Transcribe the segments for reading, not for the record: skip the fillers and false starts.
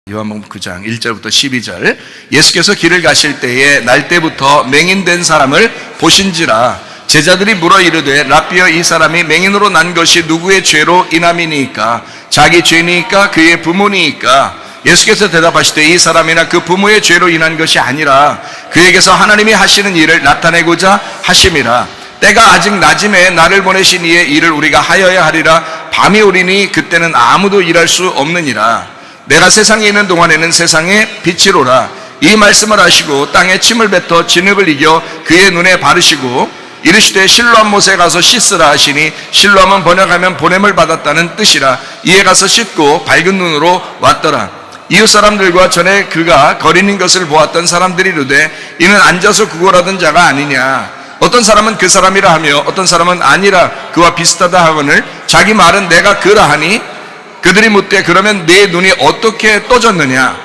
요한복음 9장 1절부터 12절. 예수께서 길을 가실 때에 날 때부터 맹인된 사람을 보신지라. 제자들이 물어 이르되 랍비여, 이 사람이 맹인으로 난 것이 누구의 죄로 인함이니까? 자기 죄니까 그의 부모니까? 예수께서 대답하시되 이 사람이나 그 부모의 죄로 인한 것이 아니라 그에게서 하나님이 하시는 일을 나타내고자 하심이라. 때가 아직 낮음에 나를 보내신 이의 일을 우리가 하여야 하리라. 밤이 오리니 그때는 아무도 일할 수 없느니라. 내가 세상에 있는 동안에는 세상의 빛이로라. 이 말씀을 하시고 땅에 침을 뱉어 진흙을 이겨 그의 눈에 바르시고 이르시되 실로암 못에 가서 씻으라 하시니, 실로암은 번역하면 보냄을 받았다는 뜻이라. 이에 가서 씻고 밝은 눈으로 왔더라. 이웃 사람들과 전에 그가 거리는 것을 보았던 사람들이 이르되 이는 앉아서 구걸하던 자가 아니냐. 어떤 사람은 그 사람이라 하며 어떤 사람은 아니라 그와 비슷하다 하거늘 자기 말은 내가 그라 하니, 그들이 묻되 그러면 네 눈이 어떻게 떠졌느냐?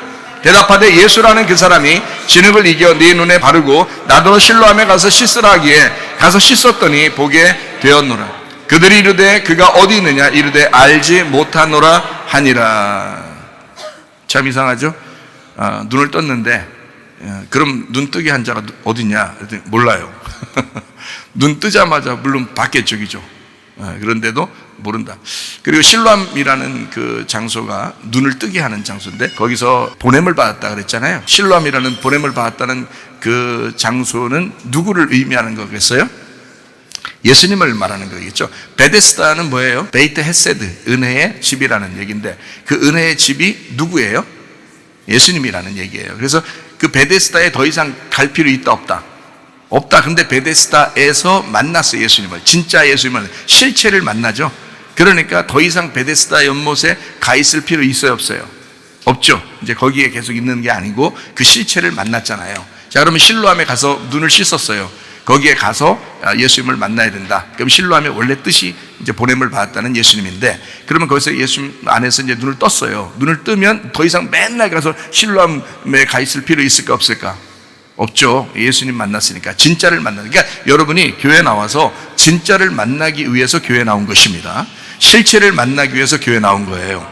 대답하되 예수라는 그 사람이 진흙을 이겨 네 눈에 바르고 나더러 실로암에 가서 씻으라 하기에 가서 씻었더니 보게 되었노라. 그들이 이르되 그가 어디 있느냐? 이르되 알지 못하노라 하니라. 참 이상하죠? 눈을 떴는데 그럼 눈 뜨게 한 자가 어디 있냐? 몰라요. 눈 뜨자마자 물론 봤겠죠, 그죠? 그런데도 모른다. 그리고 실로암이라는 그 장소가 눈을 뜨게 하는 장소인데 거기서 보냄을 받았다 그랬잖아요. 실로암이라는 보냄을 받았다는 그 장소는 누구를 의미하는 거겠어요? 예수님을 말하는 거겠죠. 베데스다는 뭐예요? 베이트 헤세드, 은혜의 집이라는 얘기인데 그 은혜의 집이 누구예요? 예수님이라는 얘기예요. 그래서 그 베데스다에 더 이상 갈 필요 있다 없다? 없다. 근데 베데스다에서 만났어요, 예수님을. 진짜 예수님을, 실체를 만나죠. 그러니까 더 이상 베데스다 연못에 가 있을 필요 있어요, 없어요? 없죠. 이제 거기에 계속 있는 게 아니고 그 실체를 만났잖아요. 자, 그러면 실로암에 가서 눈을 씻었어요. 거기에 가서 예수님을 만나야 된다. 그럼 실로암의 원래 뜻이 이제 보냄을 받았다는 예수님인데, 그러면 거기서 예수님 안에서 이제 눈을 떴어요. 눈을 뜨면 더 이상 맨날 가서 실로암에 가 있을 필요 있을까 없을까? 없죠. 예수님 만났으니까. 진짜를 만나는. 그러니까 여러분이 교회 나와서 진짜를 만나기 위해서 교회 나온 것입니다. 실체를 만나기 위해서 교회 나온 거예요.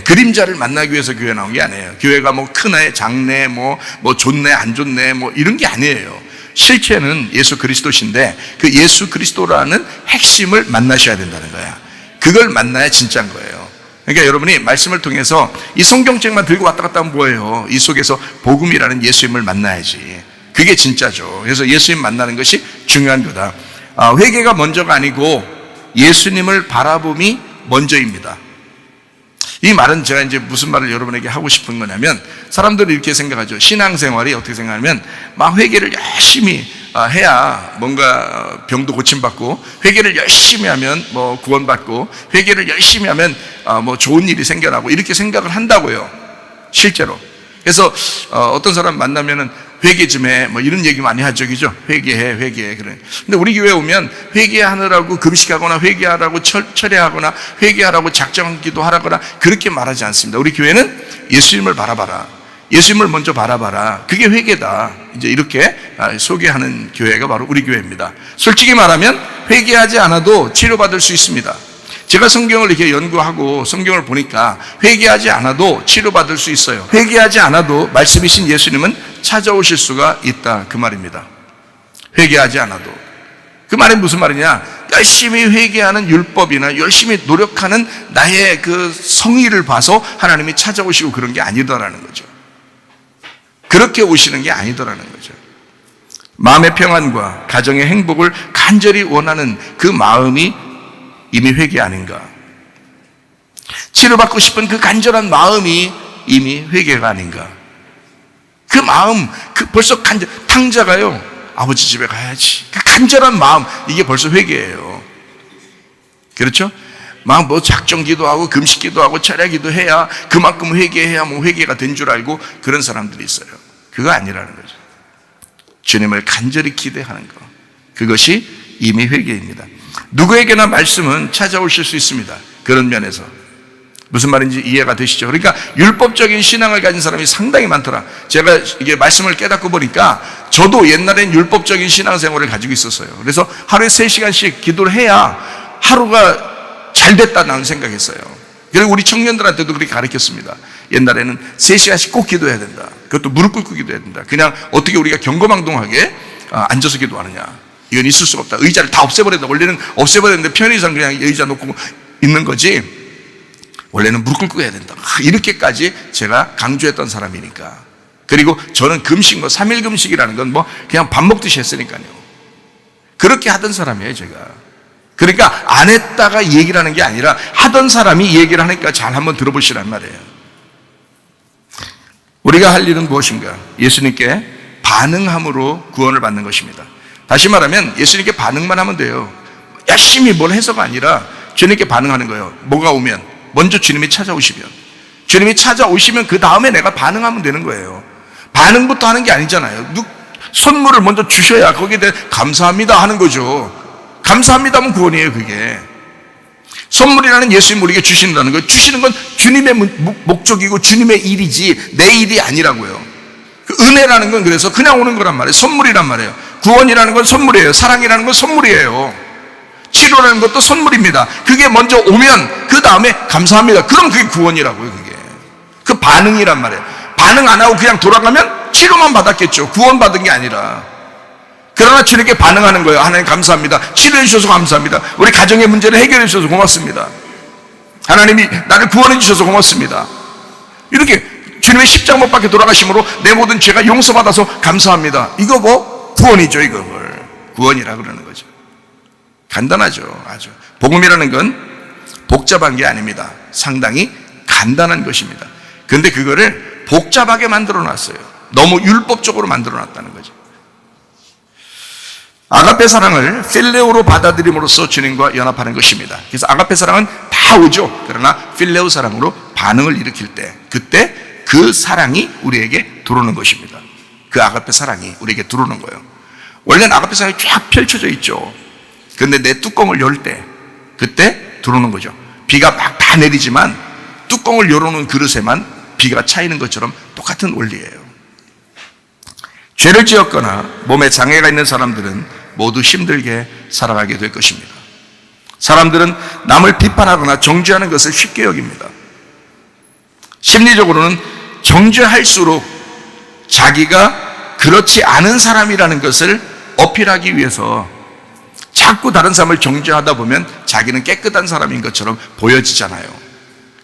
그림자를 만나기 위해서 교회 나온 게 아니에요. 교회가 뭐 크네, 작네, 뭐 좋네, 안 좋네, 뭐 이런 게 아니에요. 실체는 예수 그리스도신데 그 예수 그리스도라는 핵심을 만나셔야 된다는 거야. 그걸 만나야 진짜인 거예요. 그러니까 여러분이 말씀을 통해서 이 성경책만 들고 왔다 갔다 하면 뭐예요? 이 속에서 복음이라는 예수님을 만나야지. 그게 진짜죠. 그래서 예수님 만나는 것이 중요한 거다. 회개가 먼저가 아니고 예수님을 바라봄이 먼저입니다. 이 말은 제가 이제 무슨 말을 여러분에게 하고 싶은 거냐면, 사람들이 이렇게 생각하죠. 신앙생활이 어떻게 생각하면 막 회개를 열심히 해야 뭔가 병도 고침받고, 회개를 열심히 하면 뭐 구원받고, 회개를 열심히 하면 뭐 좋은 일이 생겨나고, 이렇게 생각을 한다고요, 실제로. 그래서 어떤 사람 만나면은 회개 좀 해, 뭐 이런 얘기 많이 하죠, 그죠? 회개해, 회개해. 그래. 근데 우리 교회 오면 회개하느라고 금식하거나 회개하라고 철회하거나 회개하라고 작정기도 하라거나 그렇게 말하지 않습니다. 우리 교회는 예수님을 바라봐라. 예수님을 먼저 바라봐라. 그게 회개다. 이제 이렇게 소개하는 교회가 바로 우리 교회입니다. 솔직히 말하면 회개하지 않아도 치료받을 수 있습니다. 제가 성경을 이렇게 연구하고 성경을 보니까 회개하지 않아도 치료받을 수 있어요. 회개하지 않아도 말씀이신 예수님은 찾아오실 수가 있다, 그 말입니다. 회개하지 않아도. 그 말이 무슨 말이냐? 열심히 회개하는 율법이나 열심히 노력하는 나의 그 성의를 봐서 하나님이 찾아오시고 그런 게 아니더라는 거죠. 그렇게 오시는 게 아니더라는 거죠. 마음의 평안과 가정의 행복을 간절히 원하는 그 마음이 이미 회개 아닌가? 치료받고 싶은 그 간절한 마음이 이미 회개가 아닌가? 그 마음, 벌써 탕자가요, 아버지 집에 가야지. 그 간절한 마음, 이게 벌써 회개예요. 그렇죠? 막 뭐 작정기도 하고 금식기도 하고 철야기도 해야 그만큼 회개해야 뭐 회개가 된 줄 알고 그런 사람들이 있어요. 그거 아니라는 거죠. 주님을 간절히 기대하는 거, 그것이 이미 회개입니다. 누구에게나 말씀은 찾아오실 수 있습니다. 그런 면에서 무슨 말인지 이해가 되시죠? 그러니까 율법적인 신앙을 가진 사람이 상당히 많더라. 제가 이게 말씀을 깨닫고 보니까 저도 옛날엔 율법적인 신앙생활을 가지고 있었어요. 그래서 하루에 3시간씩 기도를 해야 하루가 잘 됐다 나는 생각했어요. 그리고 우리 청년들한테도 그렇게 가르쳤습니다. 옛날에는 3시간씩 꼭 기도해야 된다. 그것도 무릎 꿇고 기도해야 된다. 그냥 어떻게 우리가 경거망동하게 앉아서 기도하느냐. 이건 있을 수가 없다. 의자를 다 없애버려야 된다. 원래는 없애버려야 되는데 편의상 그냥 의자 놓고 있는 거지. 원래는 무릎 꿇고 해야 된다. 이렇게까지 제가 강조했던 사람이니까. 그리고 저는 금식, 3일 금식이라는 건 그냥 밥 먹듯이 했으니까요. 그렇게 하던 사람이에요, 제가. 그러니까 안 했다가 얘기를 하는 게 아니라 하던 사람이 얘기를 하니까 잘 한번 들어보시란 말이에요. 우리가 할 일은 무엇인가? 예수님께 반응함으로 구원을 받는 것입니다. 다시 말하면 예수님께 반응만 하면 돼요. 열심히 뭘 해서가 아니라 주님께 반응하는 거예요. 뭐가 오면 먼저 주님이 찾아오시면, 주님이 찾아오시면 그 다음에 내가 반응하면 되는 거예요. 반응부터 하는 게 아니잖아요. 선물을 먼저 주셔야 거기에 대해 감사합니다 하는 거죠. 감사합니다면 구원이에요. 그게 선물이라는 예수님 우리에게 주신다는 거예요. 주시는 건 주님의 목적이고 주님의 일이지 내 일이 아니라고요. 그 은혜라는 건 그래서 그냥 오는 거란 말이에요. 선물이란 말이에요. 구원이라는 건 선물이에요. 사랑이라는 건 선물이에요. 치료라는 것도 선물입니다. 그게 먼저 오면 그 다음에 감사합니다. 그럼 그게 구원이라고요. 그게 그 반응이란 말이에요. 반응 안 하고 그냥 돌아가면 치료만 받았겠죠. 구원 받은 게 아니라. 그러나 주님께 반응하는 거예요. 하나님 감사합니다. 치료해 주셔서 감사합니다. 우리 가정의 문제를 해결해 주셔서 고맙습니다. 하나님이 나를 구원해 주셔서 고맙습니다. 이렇게 주님의 십자가 못 박혀 돌아가심으로 내 모든 죄가 용서받아서 감사합니다. 이거 구원이죠. 이걸 구원이라 그러는 거죠. 간단하죠. 아주. 복음이라는 건 복잡한 게 아닙니다. 상당히 간단한 것입니다. 그런데 그거를 복잡하게 만들어 놨어요. 너무 율법적으로 만들어 놨다는 거죠. 아가페 사랑을 필레오로 받아들임으로써 주님과 연합하는 것입니다. 그래서 아가페 사랑은 다 오죠. 그러나 필레오 사랑으로 반응을 일으킬 때, 그때 그 사랑이 우리에게 들어오는 것입니다. 그 아가페 사랑이 우리에게 들어오는 거예요. 원래는 아가페 사랑이 쫙 펼쳐져 있죠. 그런데 내 뚜껑을 열 때, 그때 들어오는 거죠. 비가 막 다 내리지만 뚜껑을 열어놓은 그릇에만 비가 차이는 것처럼 똑같은 원리예요. 죄를 지었거나 몸에 장애가 있는 사람들은 모두 힘들게 살아가게 될 것입니다. 사람들은 남을 비판하거나 정죄하는 것을 쉽게 여깁니다. 심리적으로는 정죄할수록 자기가 그렇지 않은 사람이라는 것을 어필하기 위해서 자꾸 다른 사람을 정죄하다 보면 자기는 깨끗한 사람인 것처럼 보여지잖아요.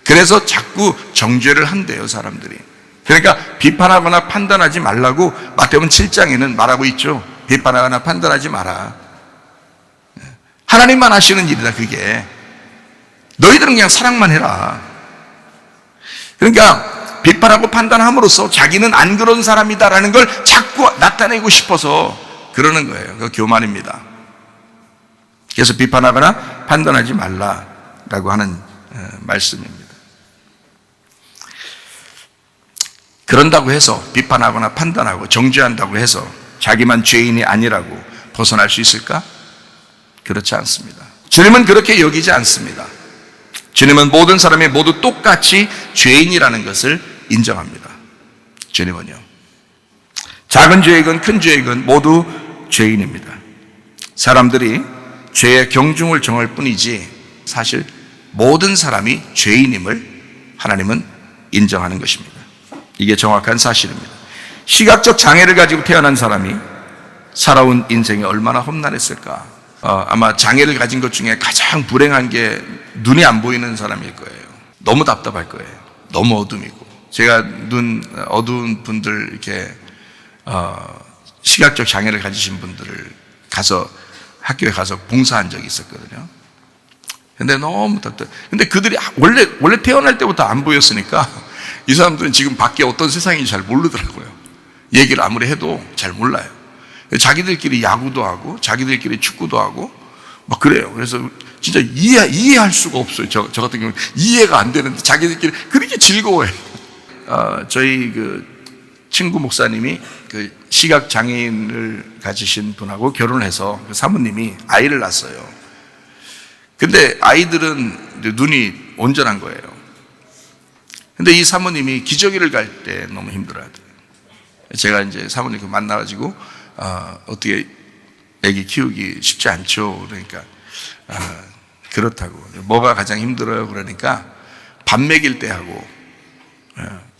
그래서 자꾸 정죄를 한대요, 사람들이. 그러니까 비판하거나 판단하지 말라고 마태복음 7장에는 말하고 있죠. 비판하거나 판단하지 마라. 하나님만 하시는 일이다, 그게. 너희들은 그냥 사랑만 해라. 그러니까 비판하고 판단함으로써 자기는 안 그런 사람이다라는 걸 자꾸 나타내고 싶어서 그러는 거예요. 그 교만입니다. 그래서 비판하거나 판단하지 말라라고 하는 말씀입니다. 그런다고 해서 비판하거나 판단하고 정죄한다고 해서 자기만 죄인이 아니라고 벗어날 수 있을까? 그렇지 않습니다. 주님은 그렇게 여기지 않습니다. 주님은 모든 사람이 모두 똑같이 죄인이라는 것을 인정합니다. 주님은요, 작은 죄이건 큰 죄이건 모두 죄인입니다. 사람들이 죄의 경중을 정할 뿐이지 사실 모든 사람이 죄인임을 하나님은 인정하는 것입니다. 이게 정확한 사실입니다. 시각적 장애를 가지고 태어난 사람이 살아온 인생이 얼마나 험난했을까. 아마 장애를 가진 것 중에 가장 불행한 게 눈이 안 보이는 사람일 거예요. 너무 답답할 거예요. 너무 어둠이고. 제가 눈 어두운 분들 이렇게 시각적 장애를 가지신 분들을 학교에 가서 봉사한 적이 있었거든요. 근데 너무 답답해. 근데 그들이 원래 태어날 때부터 안 보였으니까 이 사람들은 지금 밖에 어떤 세상인지 잘 모르더라고요. 얘기를 아무리 해도 잘 몰라요. 자기들끼리 야구도 하고 자기들끼리 축구도 하고 막 그래요. 그래서 진짜 이해할 수가 없어요. 저 같은 경우는 이해가 안 되는데 자기들끼리 그렇게 즐거워해요. 저희 그 친구 목사님이 그 시각 장애인을 가지신 분하고 결혼을 해서 그 사모님이 아이를 낳았어요. 근데 아이들은 눈이 온전한 거예요. 근데 이 사모님이 기저귀를 갈 때 너무 힘들어하더라고요. 제가 이제 사모님 만나가지고 어떻게 애기 키우기 쉽지 않죠. 그러니까 그렇다고. 뭐가 가장 힘들어요? 그러니까 밥 먹일 때 하고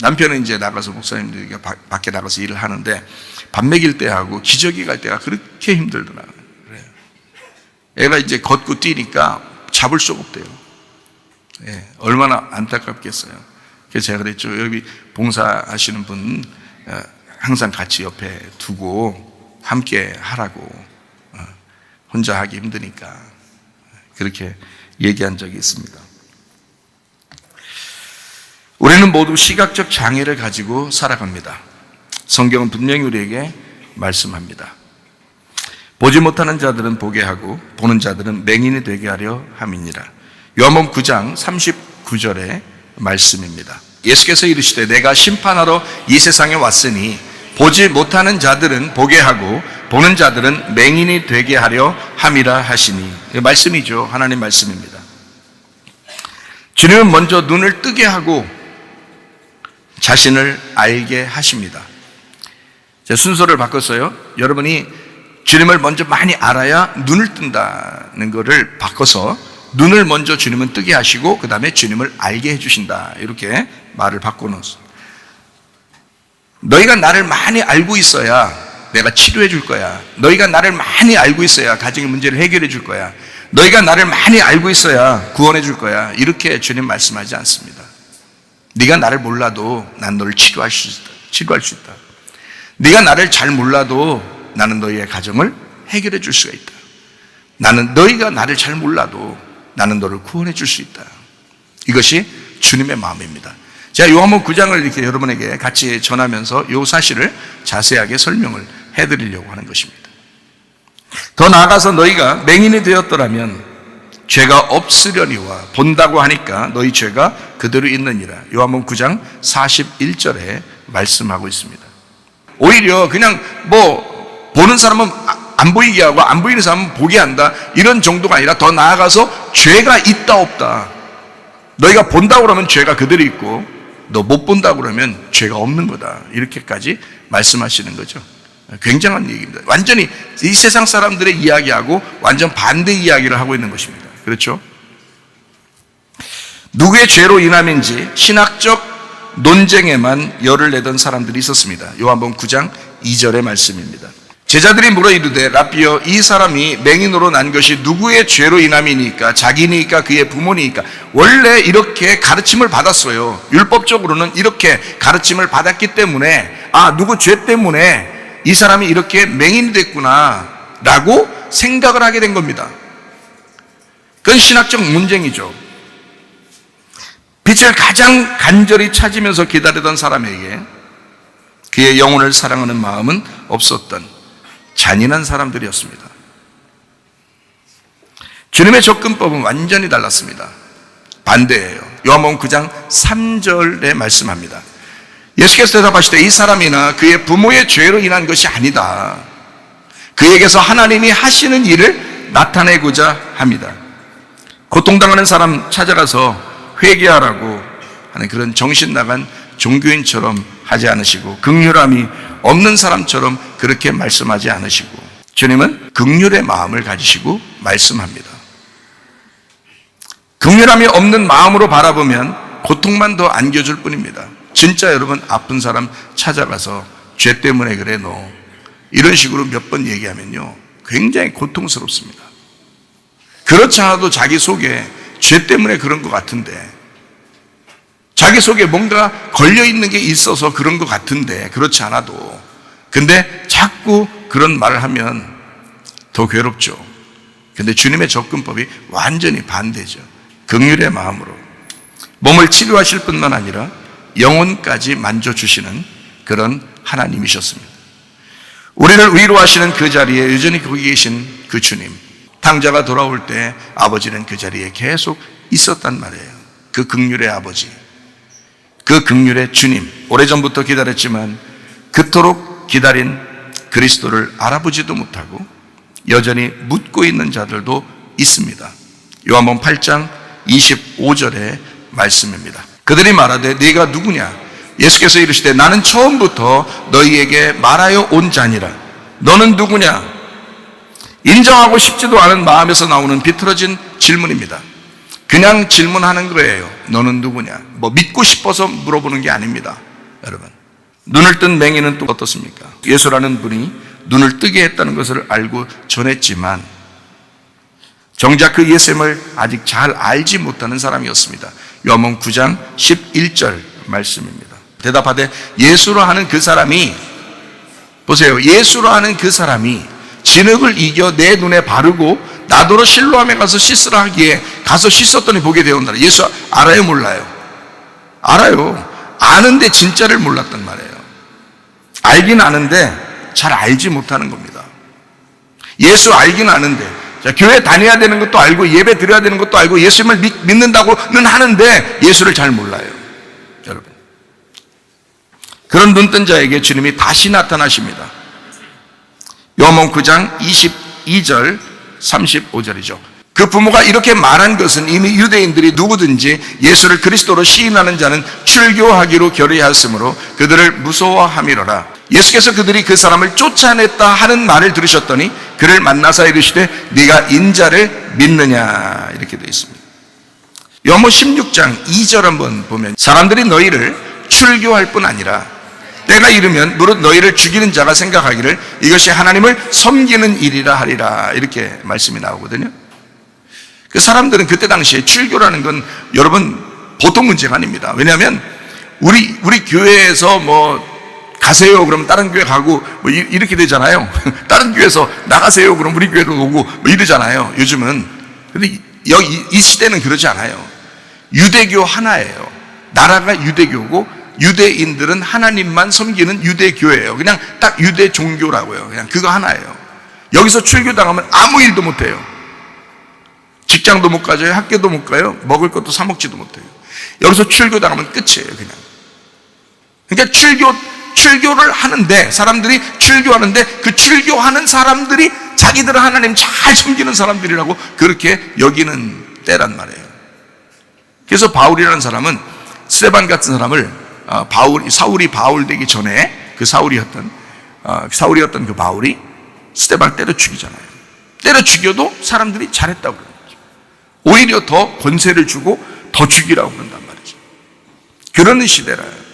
남편은 이제 나가서 목사님들이 밖에 나가서 일을 하는데 밥 먹일 때하고 기저귀 갈 때가 그렇게 힘들더라고요. 그래요. 애가 이제 걷고 뛰니까 잡을 수가 없대요. 얼마나 안타깝겠어요. 그래서 제가 그랬죠. 여기 봉사하시는 분 항상 같이 옆에 두고 함께 하라고. 혼자 하기 힘드니까 그렇게 얘기한 적이 있습니다. 우리는 모두 시각적 장애를 가지고 살아갑니다. 성경은 분명히 우리에게 말씀합니다. 보지 못하는 자들은 보게 하고 보는 자들은 맹인이 되게 하려 함이니라. 요한복음 9장 39절의 말씀입니다. 예수께서 이르시되 내가 심판하러 이 세상에 왔으니 보지 못하는 자들은 보게 하고 보는 자들은 맹인이 되게 하려 함이라 하시니. 말씀이죠. 하나님 말씀입니다. 주님은 먼저 눈을 뜨게 하고 자신을 알게 하십니다. 제 순서를 바꿨어요. 여러분이 주님을 먼저 많이 알아야 눈을 뜬다는 것을 바꿔서 눈을 먼저 주님은 뜨게 하시고 그 다음에 주님을 알게 해주신다. 이렇게 말을 바꿔놓았어요. 너희가 나를 많이 알고 있어야 내가 치료해 줄 거야. 너희가 나를 많이 알고 있어야 가정의 문제를 해결해 줄 거야. 너희가 나를 많이 알고 있어야 구원해 줄 거야. 이렇게 주님 말씀하지 않습니다. 네가 나를 몰라도 난 너를 치료할 수 있다. 네가 나를 잘 몰라도 나는 너희의 가정을 해결해 줄 수가 있다. 너희가 나를 잘 몰라도 나는 너를 구원해 줄 수 있다. 이것이 주님의 마음입니다. 제가 요한복음 9장을 이렇게 여러분에게 같이 전하면서 이 사실을 자세하게 설명을 해드리려고 하는 것입니다. 더 나아가서 너희가 맹인이 되었더라면 죄가 없으려니와 본다고 하니까 너희 죄가 그대로 있느니라. 요한복음 9장 41절에 말씀하고 있습니다. 오히려 그냥 보는 사람은 안 보이게 하고 안 보이는 사람은 보게 한다, 이런 정도가 아니라 더 나아가서 죄가 있다 없다. 너희가 본다고 그러면 죄가 그대로 있고 너 못 본다고 그러면 죄가 없는 거다. 이렇게까지 말씀하시는 거죠. 굉장한 얘기입니다. 완전히 이 세상 사람들의 이야기하고 완전 반대 이야기를 하고 있는 것입니다. 그렇죠? 누구의 죄로 인함인지 신학적 논쟁에만 열을 내던 사람들이 있었습니다. 요한복음 9장 2절의 말씀입니다. 제자들이 물어 이르되 라삐여 이 사람이 맹인으로 난 것이 누구의 죄로 인함이니까 자기니까 그의 부모니까. 원래 이렇게 가르침을 받았어요. 율법적으로는 이렇게 가르침을 받았기 때문에 누구 죄 때문에 이 사람이 이렇게 맹인이 됐구나 라고 생각을 하게 된 겁니다. 그건 신학적 문쟁이죠. 빛을 가장 간절히 찾으면서 기다리던 사람에게 그의 영혼을 사랑하는 마음은 없었던 잔인한 사람들이었습니다. 주님의 접근법은 완전히 달랐습니다. 반대예요. 요한복음 9장 3절에 말씀합니다. 예수께서 대답하시되 이 사람이나 그의 부모의 죄로 인한 것이 아니다. 그에게서 하나님이 하시는 일을 나타내고자 합니다. 고통당하는 사람 찾아가서 회개하라고 하는 그런 정신 나간 종교인처럼 하지 않으시고 긍휼함이 없는 사람처럼 그렇게 말씀하지 않으시고 주님은 긍휼의 마음을 가지시고 말씀합니다. 긍휼함이 없는 마음으로 바라보면 고통만 더 안겨줄 뿐입니다. 진짜 여러분 아픈 사람 찾아가서 죄 때문에 그래 너 이런 식으로 몇 번 얘기하면요 굉장히 고통스럽습니다. 그렇지 않아도 자기 속에 죄 때문에 그런 것 같은데, 자기 속에 뭔가 걸려있는 게 있어서 그런 것 같은데 그렇지 않아도, 근데 자꾸 그런 말을 하면 더 괴롭죠. 근데 주님의 접근법이 완전히 반대죠. 긍휼의 마음으로 몸을 치료하실 뿐만 아니라 영혼까지 만져주시는 그런 하나님이셨습니다. 우리를 위로하시는 그 자리에 여전히 거기 계신 그 주님, 탕자가 돌아올 때 아버지는 그 자리에 계속 있었단 말이에요. 그 긍휼의 아버지, 그 긍휼의 주님, 오래전부터 기다렸지만 그토록 기다린 그리스도를 알아보지도 못하고 여전히 묻고 있는 자들도 있습니다. 요한복음 8장 25절의 말씀입니다. 그들이 말하되 네가 누구냐? 예수께서 이르시되 나는 처음부터 너희에게 말하여 온 자니라. 너는 누구냐? 인정하고 싶지도 않은 마음에서 나오는 비틀어진 질문입니다. 그냥 질문하는 거예요. 너는 누구냐? 뭐 믿고 싶어서 물어보는 게 아닙니다. 여러분, 눈을 뜬 맹인은 또 어떻습니까? 예수라는 분이 눈을 뜨게 했다는 것을 알고 전했지만 정작 그 예수님을 아직 잘 알지 못하는 사람이었습니다. 요한복음 9장 11절 말씀입니다. 대답하되 예수로 하는 그 사람이, 보세요, 예수로 하는 그 사람이 진흙을 이겨 내 눈에 바르고 나더러 실로암에 가서 씻으라 하기에 가서 씻었더니 보게 되었다. 예수 알아요, 몰라요? 알아요. 아는데 진짜를 몰랐단 말이에요. 알긴 아는데 잘 알지 못하는 겁니다. 예수 알긴 아는데, 자, 교회 다녀야 되는 것도 알고 예배 드려야 되는 것도 알고 예수님을 믿는다고는 하는데 예수를 잘 몰라요. 여러분, 그런 눈뜬 자에게 주님이 다시 나타나십니다. 요한복음 9장 22절 35절이죠. 그 부모가 이렇게 말한 것은 이미 유대인들이 누구든지 예수를 그리스도로 시인하는 자는 출교하기로 결의하였으므로 그들을 무서워함이로라. 예수께서 그들이 그 사람을 쫓아냈다 하는 말을 들으셨더니 그를 만나사 이르시되 네가 인자를 믿느냐, 이렇게 되어 있습니다. 요한복음 16장 2절 한번 보면 사람들이 너희를 출교할 뿐 아니라 때가 이르면 무릇 너희를 죽이는 자가 생각하기를 이것이 하나님을 섬기는 일이라 하리라, 이렇게 말씀이 나오거든요. 그 사람들은 그때 당시에 출교라는 건 여러분 보통 문제가 아닙니다. 왜냐하면 우리 교회에서 뭐 가세요 그러면 다른 교회 가고 뭐 이렇게 되잖아요. 다른 교회에서 나가세요 그러면 우리 교회로 오고 뭐 이러잖아요, 요즘은. 근데 여기 이 시대는 그러지 않아요. 유대교 하나예요. 나라가 유대교고 유대인들은 하나님만 섬기는 유대교예요. 그냥 딱 유대 종교라고요. 그냥 그거 하나예요. 여기서 출교당하면 아무 일도 못해요. 직장도 못 가져요. 학교도 못 가요. 먹을 것도 사 먹지도 못해요. 여기서 출교당하면 끝이에요, 그냥. 그러니까 출교를 하는데, 사람들이 출교하는데 그 출교하는 사람들이 자기들은 하나님 잘 섬기는 사람들이라고 그렇게 여기는 때란 말이에요. 그래서 바울이라는 사람은 스데반 같은 사람을 사울이 바울 되기 전에 그 사울이었던 그 바울이 스데반을 때려 죽이잖아요. 때려 죽여도 사람들이 잘했다고 그러는 거죠. 오히려 더 권세를 주고 더 죽이라고 그런단 말이죠. 그러는 시대라요.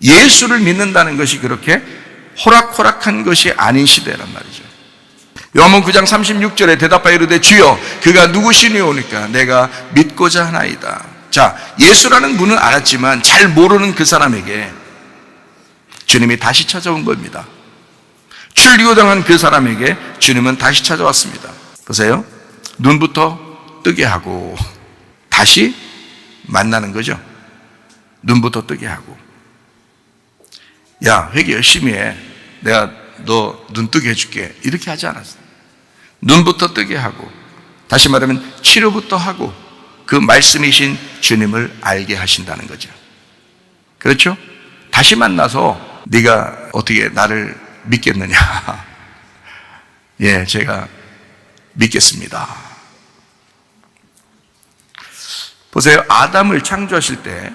예수를 믿는다는 것이 그렇게 호락호락한 것이 아닌 시대란 말이죠. 요한복음 9장 36절에 대답하여 이르되 주여 그가 누구시니오니까 내가 믿고자 하나이다. 자, 예수라는 분은 알았지만 잘 모르는 그 사람에게 주님이 다시 찾아온 겁니다. 출교당한 그 사람에게 주님은 다시 찾아왔습니다. 보세요. 눈부터 뜨게 하고 다시 만나는 거죠. 눈부터 뜨게 하고, 야, 회개 열심히 해, 내가 너 눈 뜨게 해줄게, 이렇게 하지 않았어요. 눈부터 뜨게 하고, 다시 말하면 치료부터 하고 그 말씀이신 주님을 알게 하신다는 거죠. 그렇죠? 다시 만나서 네가 어떻게 나를 믿겠느냐? 예, 제가 믿겠습니다. 보세요. 아담을 창조하실 때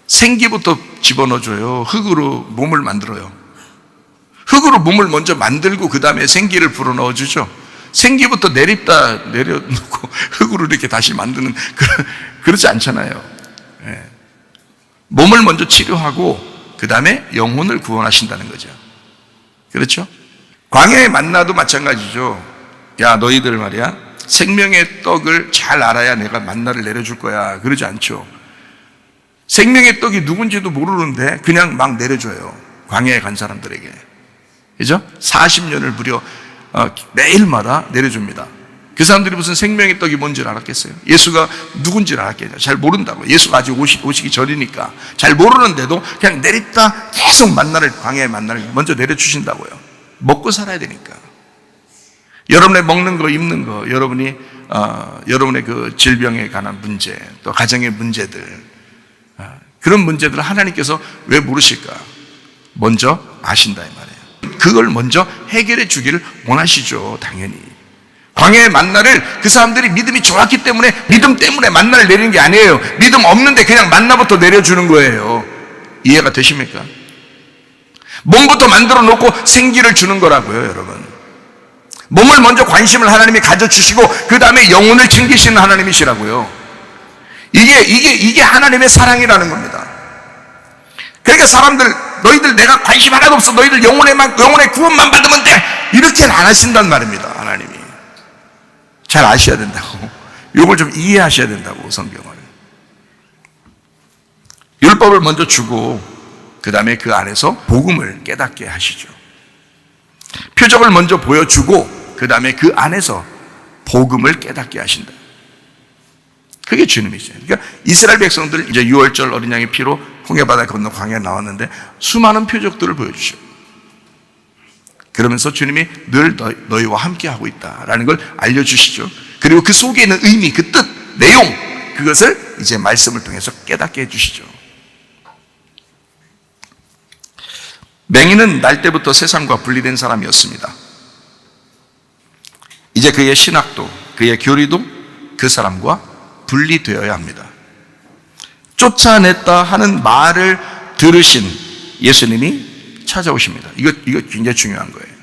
생기부터 집어넣어줘요. 흙으로 몸을 만들어요. 흙으로 몸을 먼저 만들고 그 다음에 생기를 불어넣어주죠. 생기부터 내려놓고 흙으로 이렇게 다시 만드는 그렇지 않잖아요. 예. 몸을 먼저 치료하고 그 다음에 영혼을 구원하신다는 거죠. 그렇죠? 광야의 만나도 마찬가지죠. 야, 너희들 말이야, 생명의 떡을 잘 알아야 내가 만나를 내려줄 거야, 그러지 않죠. 생명의 떡이 누군지도 모르는데 그냥 막 내려줘요, 광야에 간 사람들에게. 그죠? 40년을 무려 매일마다 내려줍니다. 그 사람들이 무슨 생명의 떡이 뭔지를 알았겠어요? 예수가 누군지를 알았겠죠? 잘 모른다고. 예수가 아직 오시기 전이니까 잘 모르는데도 그냥 내렸다 계속 만나를, 광야의 만나를 먼저 내려주신다고요. 먹고 살아야 되니까. 여러분의 먹는 거, 입는 거, 여러분의 그 질병에 관한 문제, 또 가정의 문제들, 그런 문제들을 하나님께서 왜 모르실까? 먼저 아신다 이 말이에요. 그걸 먼저 해결해 주기를 원하시죠, 당연히. 광야의 만나를 그 사람들이 믿음이 좋았기 때문에, 믿음 때문에 만나를 내리는 게 아니에요. 믿음 없는데 그냥 만나부터 내려주는 거예요. 이해가 되십니까? 몸부터 만들어 놓고 생기를 주는 거라고요, 여러분. 몸을 먼저 관심을 하나님이 가져주시고 그 다음에 영혼을 챙기시는 하나님이시라고요. 이게 하나님의 사랑이라는 겁니다. 그러니까 사람들, 너희들 내가 관심 하나도 없어, 너희들 영혼의 구원만 받으면 돼, 이렇게는 안 하신단 말입니다. 하나님이 잘 아셔야 된다고, 이걸 좀 이해하셔야 된다고. 성경을, 율법을 먼저 주고 그 다음에 그 안에서 복음을 깨닫게 하시죠. 표적을 먼저 보여주고 그 다음에 그 안에서 복음을 깨닫게 하신다. 그게 주님이죠. 그러니까 이스라엘 백성들 이제 6월절 어린 양의 피로 홍해바다 건너 광야에 나왔는데 수많은 표적들을 보여주죠. 그러면서 주님이 늘 너희와 함께 하고 있다라는 걸 알려주시죠. 그리고 그 속에 있는 의미, 그 뜻, 내용, 그것을 이제 말씀을 통해서 깨닫게 해주시죠. 맹인은 날 때부터 세상과 분리된 사람이었습니다. 이제 그의 신학도, 그의 교리도 그 사람과 분리되어야 합니다. 쫓아냈다 하는 말을 들으신 예수님이 찾아오십니다. 이거 굉장히 중요한 거예요.